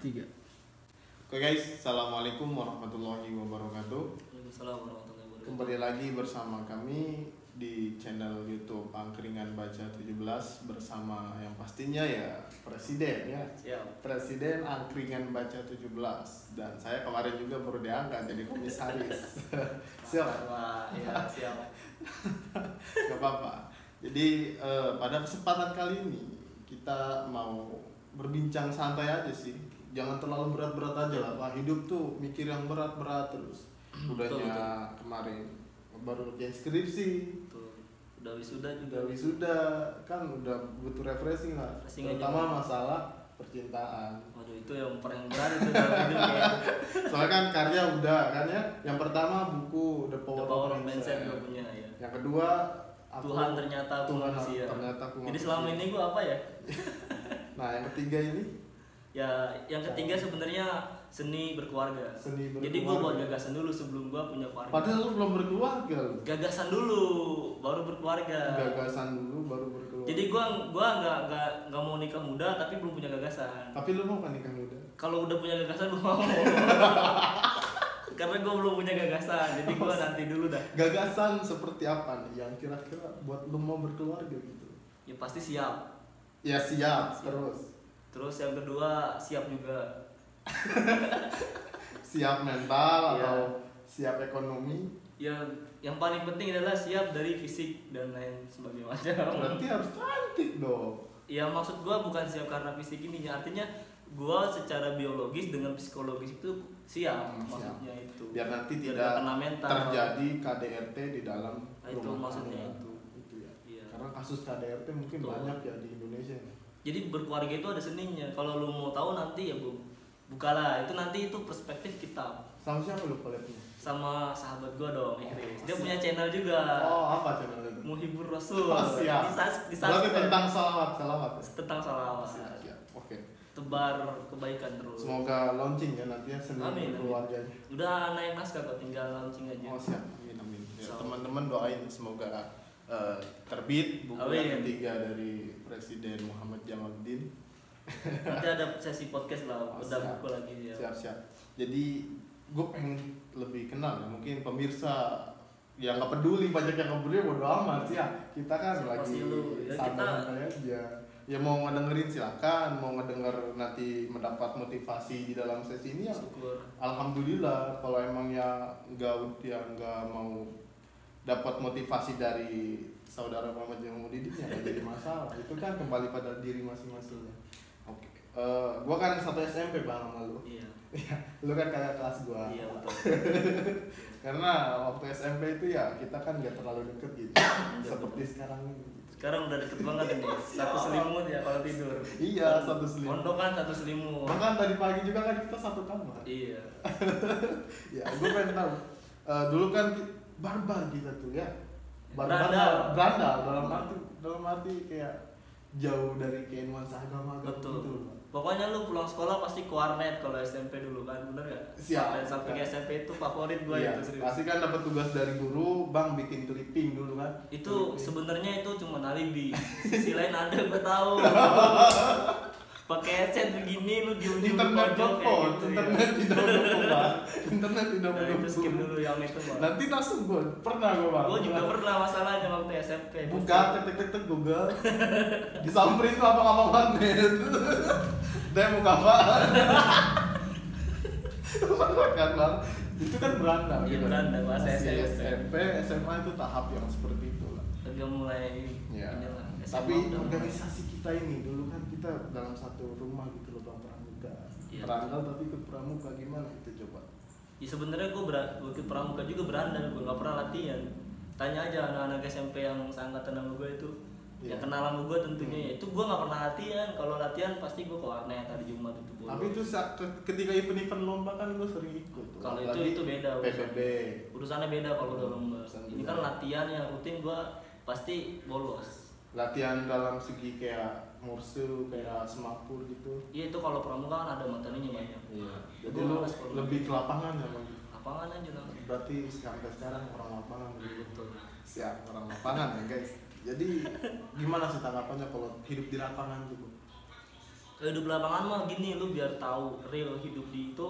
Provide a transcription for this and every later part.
Tiga. Oke guys, assalamualaikum warahmatullahi wabarakatuh. Waalaikumsalam warahmatullahi wabarakatuh. Kembali lagi bersama kami di channel YouTube Angkringan Baca 17 bersama yang pastinya ya Presiden ya. Siap. Presiden Angkringan Baca 17 dan saya kemarin juga baru diangkat jadi komisaris. Siap. Wah, ya siap. Gak apa-apa. Jadi pada kesempatan kali ini kita mau berbincang santai aja sih. Jangan terlalu berat-berat aja lah. Wah, hidup tuh mikir yang berat-berat terus. Udahnya kemarin baru ngerjain skripsi. Tuh, udah wisuda juga. Udah wisuda kan udah butuh refreshing lah. Refreshing Terutama aja. masalah percintaan. Waduh, itu yang paling berat itu dalam hidup ya. Soalnya kan karya udah kan ya. Yang pertama buku The The Power Power of of Mindset gue punya ya. Yang kedua Tuhan ternyata aku Tuhan manusia. ternyata aku Jadi manusia. selama ini gue apa ya? Nah, yang ketiga ini Ya, yang ketiga sebenarnya seni berkeluarga. Seni Jadi gue berkeluarga. buat gagasan dulu sebelum gue punya keluarga. padahal lu belum berkeluarga lu. Gagasan dulu, baru berkeluarga. Gagasan dulu baru berkeluarga. Jadi gua nggak mau nikah muda tapi belum punya gagasan. Tapi lu mau kan nikah muda? Kalau udah punya gagasan gua mau. Karena gua belum punya gagasan, jadi gua nanti dulu dah. Gagasan seperti apa nih yang kira-kira buat lu mau berkeluarga gitu? Ya pasti siap. Ya siap. Terus yang kedua siap juga. Siap mental Iya. atau siap ekonomi? Ya yang paling penting adalah siap dari fisik dan lain sebagainya. Berarti harus cantik dong. Ya maksud gua bukan siap karena fisik ini, artinya gua secara biologis dengan psikologis itu siap. Maksudnya itu. Biar nanti Biar tidak nggak kena mental. terjadi KDRT di dalam Nah, itu rumah maksudnya tangga. itu. Itu ya. Iya. Karena kasus KDRT mungkin Betul. banyak ya di Indonesia. Jadi berkeluarga itu ada seninya. Kalau lu mau tahu nanti ya bukalah. Itu nanti itu perspektif kita Sama siapa lu kolabnya? sama sahabat gua dong, Ikhris. Dia punya channel juga. Oh, apa channel itu? Muhibur Rasul. Oh, siap. Di Berarti subscribe. tentang salawat. Tentang salawat. Siap. Oke. Tebar kebaikan terus. Semoga launching ya nanti ya seni Amin. keluarganya. Udah naik naskah kok, tinggal launching aja. Oh siap, amin. Ya, So. teman-teman doain semoga terbit buku Amin. yang ketiga dari Presiden Muhammad Jamaluddin. Nanti ada sesi podcast lah, Oh, udah siap. buku lagi ya. Siap. Jadi gue pengen lebih kenal ya, mungkin pemirsa yang nggak peduli banyak yang nggak peduli bodo amat sih ya. Kita kan Siapa lagi sih lu? Ya, santai aja. Ya mau ngedengerin silakan, mau ngedenger nanti mendapat motivasi di dalam sesi ini ya. Syukur. Alhamdulillah, kalau emang ya nggak mau dapat motivasi dari saudara Muhammad Jamaluddin ya nggak jadi masalah. Itu kan kembali pada diri masing-masingnya. Oke, gua kan satu SMP bang sama lu. Iya. Lu kan kakak kelas gua. Iya betul. Karena waktu SMP itu ya kita kan nggak terlalu deket gitu. Seperti sekarang ini. Sekarang udah deket banget ini. Satu selimut ya kalau tidur. Iya, satu selimut. Pondokan satu selimut. Bahkan tadi pagi juga kan kita satu kamar. Iya. Ya, gue pengen tahu. Dulu kan barbar kita tuh ya. Berandal. Berandal dalam arti kayak jauh dari nuansa agama Betul. gitu. Pokoknya lu pulang sekolah pasti ke warnet kalau SMP dulu kan, bener gak? Siap. Sampai ke SMP itu favorit gue Iya, itu serius. pasti kan dapat tugas dari guru, bang bikin clipping dulu kan. Itu Clipping. sebenarnya itu cuma alibi. Sisi lain ada gue tahu. Pakai headset begini lu diem-diem di internet pojok kayak telepon, gitu, internet ya. tidak mendukung bang. Internet tidak Nah, itu mendukung. skip dulu yang itu bang. Nanti langsung gue pernah gue bang. Gue juga pernah masalahnya waktu SMP. Buka tek Google, disamperin tuh apa magnet. Dia mau apa? Kan bang, itu kan berandal. Iya, gitu. berandal, bahasa Masih SMP. SMP, SMA itu tahap yang seperti itu lah. Udah mulai Ya. inilah, SMA Tapi udah mulai. organisasi kita ini dulu kan kita dalam satu rumah gitu loh bang, pramuka. Iya. Berandal tapi ikut pramuka gimana itu coba? Ya sebenarnya gue ikut pramuka juga berandal, gue nggak pernah latihan. Tanya aja anak-anak SMP yang seangkatan sama gue itu, Iya. yang kenal sama gue tentunya. Itu gue nggak pernah latihan. Kalau latihan pasti gue ke warnet hari Jumat itu. bolos. Tapi itu ketika event-event lomba kan gue sering ikut. tuh. Kalau Apalagi itu beda. PBB. Urusannya beda kalau udah lomba. Urusan Ini beda. kan latihan yang rutin gue pasti bolos. Latihan dalam segi kayak mursu, kayak semapur gitu. Iya itu kalau pramuka kan ada materinya banyak. Iya. Jadi Gua lu males kalau lebih ke lapangan ya bang. Lapangan aja lah. Berarti sampai sekarang orang lapangan gitu. Betul. Siap orang lapangan ya guys. Jadi gimana sih tanggapannya kalau hidup di lapangan gitu? hidup lapangan mah gini, lu biar tahu real hidup di itu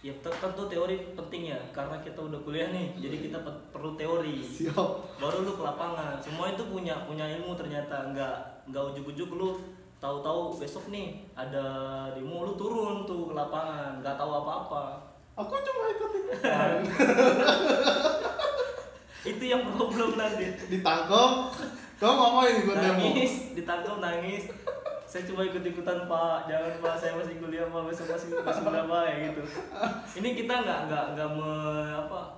ya tentu teori penting ya, karena kita udah kuliah nih, jadi kita perlu teori. Siap. Baru lu ke lapangan. Semua itu punya ilmu ternyata, nggak ujuk-ujuk lu tahu-tahu besok nih ada demo lu turun tuh ke lapangan, nggak tahu apa-apa. Aku cuma ikut-ikutan. Itu yang problem nanti. Ditangkap. Kamu ngapain ikut demo? Nangis, ditangkap nangis. Saya cuma ikut-ikutan Pak, jangan Pak, saya masih kuliah Pak, besok masih berapa ya gitu. Ini kita nggak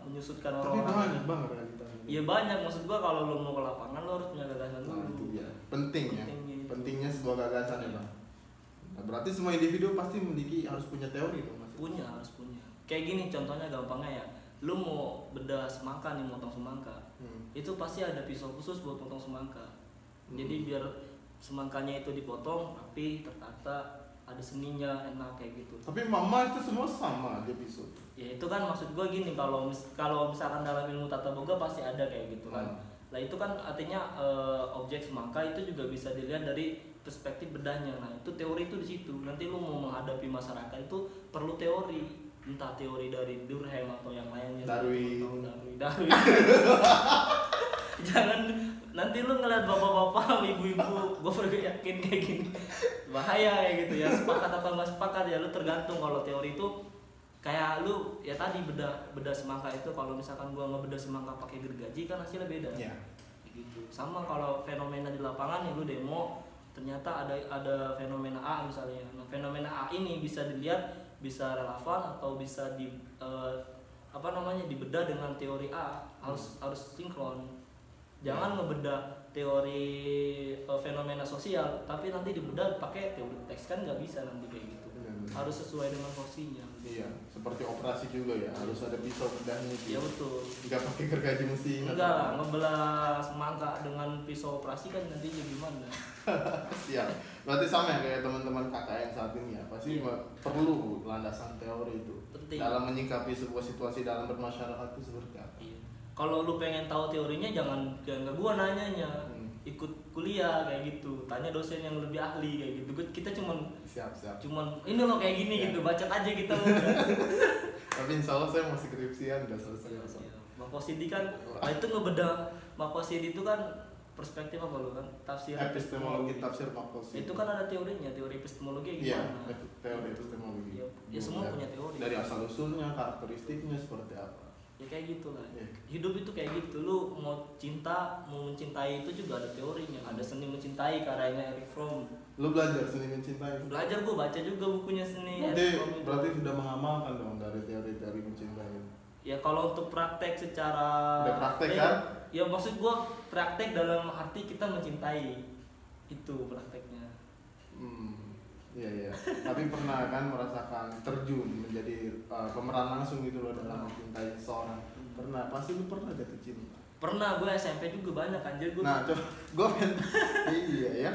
menyusutkan Tapi orang-orang. banyak banget realitanya. Iya banyak, maksud gua kalau lu mau ke lapangan lu harus punya gagasan dulu. Nah, itu dia. Penting ya. Pentingnya itu. Pentingnya sebuah gagasan ya, Bang. Nah, berarti semua individu pasti memiliki harus punya teori dong, Mas. Harus punya. Kayak gini contohnya gampangnya ya. Lu mau bedah semangka nih, motong semangka. Itu pasti ada pisau khusus buat potong semangka. Jadi biar semangkanya itu dipotong rapi, tertata, ada seninya, enak kayak gitu. Tapi mama itu semua sama aja pisau. Ya itu kan maksud gua gini, kalau misalkan dalam ilmu tata boga pasti ada kayak gitu kan. Nah itu kan artinya objek semangka itu juga bisa dilihat dari perspektif bedahnya. Nah itu teori itu di situ. Nanti lu mau menghadapi masyarakat itu perlu teori, entah teori dari Durkheim atau yang lainnya. Darwin. Jangan nanti lu ngeliat bapak-bapak, ibu-ibu, gue yakin kayak gini bahaya kayak gitu ya. Sepakat atau nggak sepakat ya lu tergantung. Kalau teori itu kayak lu ya tadi beda semangka itu, kalau misalkan gua ngebedah semangka pakai gergaji kan hasilnya beda. Iya. Gitu. Sama kalau fenomena di lapangan ya lu demo, ternyata ada fenomena A misalnya. Nah, fenomena A ini bisa dilihat, bisa relevan atau bisa dibedah dengan teori A. Harus sinkron. Jangan ngebedah teori fenomena sosial tapi nanti dibedah pakai teori teks, kan nggak bisa nanti kayak gitu. Harus sesuai dengan porsinya. Iya, seperti operasi juga ya, harus ada pisau bedahnya gitu. Iya betul. Enggak pakai gergaji mesin. Enggak lah, ngebelah semangka dengan pisau operasi kan nantinya gimana? Siap. Berarti sama ya kayak teman-teman KKN saat ini ya, pasti perlu landasan teori itu. Penting. Dalam menyikapi sebuah situasi dalam bermasyarakat itu seperti apa? Iya. Kalau lu pengen tahu teorinya jangan ke gua nanyanya. Ikut kuliah kayak gitu, tanya dosen yang lebih ahli kayak gitu. Kita cuman ini loh kayak gini gitu, bacot aja kita udah. Tapi insya Allah saya masih skripsian udah selesai. Makosidi kan, itu ngebedah makosidi itu kan perspektif apa lo kan? Tafsir epistemologi, tafsir makosidi. Itu kan ada teorinya, teori epistemologi gimana? Iya, teori epistemologi. Ya semua punya teori. Dari asal usulnya, karakteristiknya seperti apa? Ya kayak gitulah. Hidup itu kayak gitu. Lu mau mencintai itu juga ada teorinya. Ada seni mencintai karyanya Erich Fromm. Lu belajar seni mencintai? Belajar, gua baca juga bukunya seni. Berarti sudah mengamalkan dong dari teori-teori mencintai. Ya kalau untuk praktek secara udah praktek kan? Ya maksud gua praktek dalam arti kita mencintai. Itu prakteknya. Iya. Tapi pernah kan merasakan terjun menjadi pemeran langsung gitu loh dalam mencintai seorang. Pernah, pasti lu pernah jatuh cinta. Pernah, gue SMP juga banyak anjir gue. Nah, gue iya ya.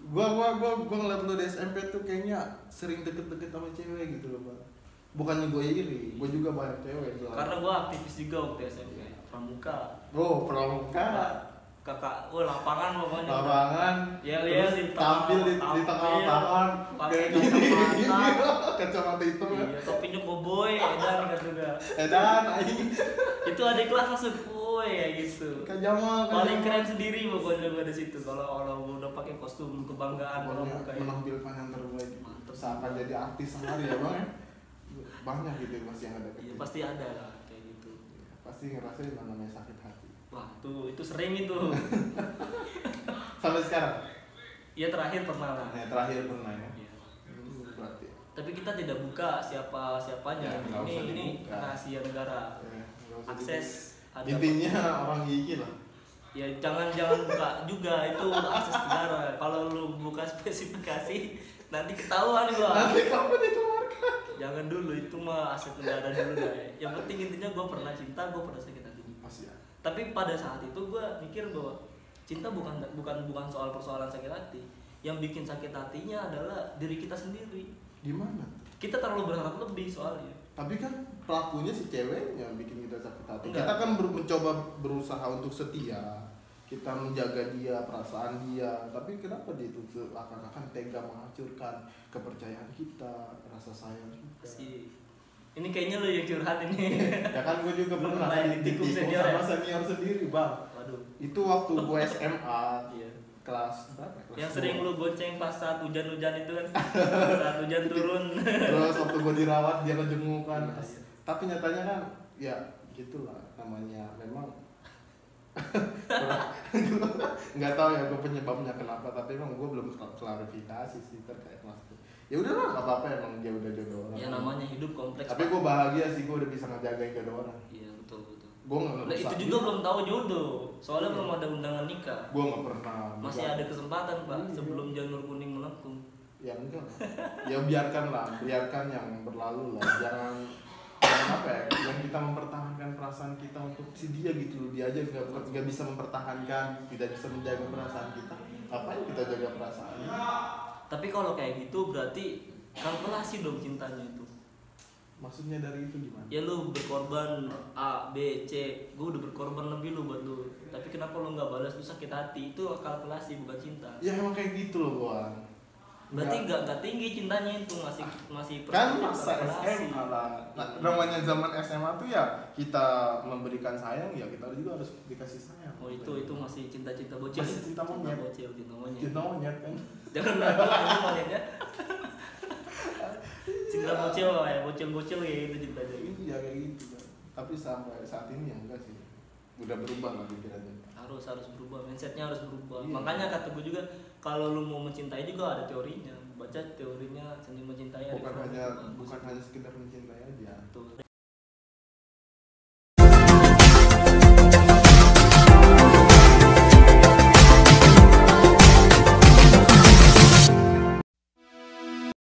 Gue ngeliat lu di SMP tuh kayaknya sering deket-deket sama cewek gitu loh, Bang. Bukannya gue iri, gue juga banyak cewek tuh. Karena gue aktivis juga waktu SMP, pramuka. Oh, pramuka. Kakak, lapangan pokoknya. Lapangan. Ya, tampil di tengah lapangan. Pakai kacamata itu. Iya, topinya boboy, edan kan juga. Edan, aing. Itu adik kelas langsung, woi ya gitu. Kak Jamal. Paling keren sendiri pokoknya gue di situ. Kalau udah pakai kostum kebanggaan pramuka. Menampilkan yang terbaik. Seakan jadi artis sehari ya, Bang. Banyak gitu pasti yang ada. Iya, pasti ada lah kayak gitu. Pasti ngerasain namanya sakit hati. Wah, itu sering itu. Sampai sekarang? Iya, terakhir pernah lah. Ya, terakhir pernah ya. Iya. Berarti. Tapi kita tidak buka siapanya. Ya, ini rahasia negara. Ya, akses ada intinya orang gigi lah. Ya jangan buka juga, itu akses negara. Kalau lu buka spesifikasi nanti ketahuan gua. Nanti kamu dikeluarkan. Jangan dulu, itu mah aset negara dulu deh. Yang penting intinya gua pernah cinta, gua pernah sakit hati. Ya. Tapi pada saat itu gue mikir bahwa cinta bukan soal persoalan sakit hati. Yang bikin sakit hatinya adalah diri kita sendiri. Gimana? Kita terlalu berharap lebih soalnya. Tapi kan pelakunya si ceweknya bikin kita sakit hati. Enggak. Kita kan mencoba berusaha untuk setia. kita menjaga dia, perasaan dia, tapi kenapa dia itu seakan-akan tega menghancurkan kepercayaan kita, rasa sayang kita. Ini kayaknya lo yang curhat ini. Ya kan gue juga Belum pernah main ditikung senior sama ya? senior sendiri bang. Waduh. Itu waktu gue SMA Iya. kelas berapa? Kelas Yang 2. sering lu gonceng pas saat hujan-hujan itu kan. Saat hujan turun. Terus waktu gue dirawat dia ngejenguk kan. Iya, iya. Tapi nyatanya kan ya gitulah namanya memang nggak tahu ya gue penyebabnya kenapa, tapi emang gue belum klarifikasi sih terkait mas itu. Ya udahlah nggak apa-apa, emang dia udah jodoh orang. Ya namanya hidup kompleks. Tapi gue bahagia sih, gue udah bisa ngejagain jodoh orang. Iya betul. Gue nggak Nah, ngerusak itu juga dia. belum tahu jodoh. Soalnya Iya. belum ada undangan nikah. Gue nggak pernah. Masih juga. ada kesempatan Pak Iya. sebelum janur kuning melengkung. Ya enggak lah. Ya biarkan yang berlalu lah. Jangan apa ya, yang kita mempertahankan perasaan kita untuk si dia gitu loh. Dia aja nggak bisa mempertahankan, tidak bisa menjaga perasaan kita. Ngapain kita jaga perasaan? Tapi kalau kayak gitu berarti kalkulasi dong cintanya itu. Maksudnya dari itu gimana? Ya lu berkorban A, B, C, gue udah berkorban lebih lu buat lu. Tapi kenapa lu nggak balas, lu sakit hati? Itu kalkulasi bukan cinta. Ya emang kayak gitu loh gua. Berarti nggak tinggi cintanya itu, masih Kan perspektif masa kalkulasi. SMA lah. Nah, namanya zaman SMA tuh ya kita memberikan sayang, ya kita juga harus dikasih sayang. Oh itu masih cinta-cinta bocil. Masih cinta monyet. Cinta monyet. Cinta monyet kan. Jangan bilang itu monyetnya. Cinta bocil ya, bocil-bocil kayak gitu cintanya. Iya kayak gitu kan. Tapi sampai saat ini ya enggak sih. Udah berubah lah pikirannya. Harus berubah, mindsetnya harus berubah. Iya. Makanya kata gue juga kalau lu mau mencintai juga ada teorinya. Baca teorinya seni mencintai. Bukan Arif hanya Rahman. bukan hanya sekedar mencintai aja.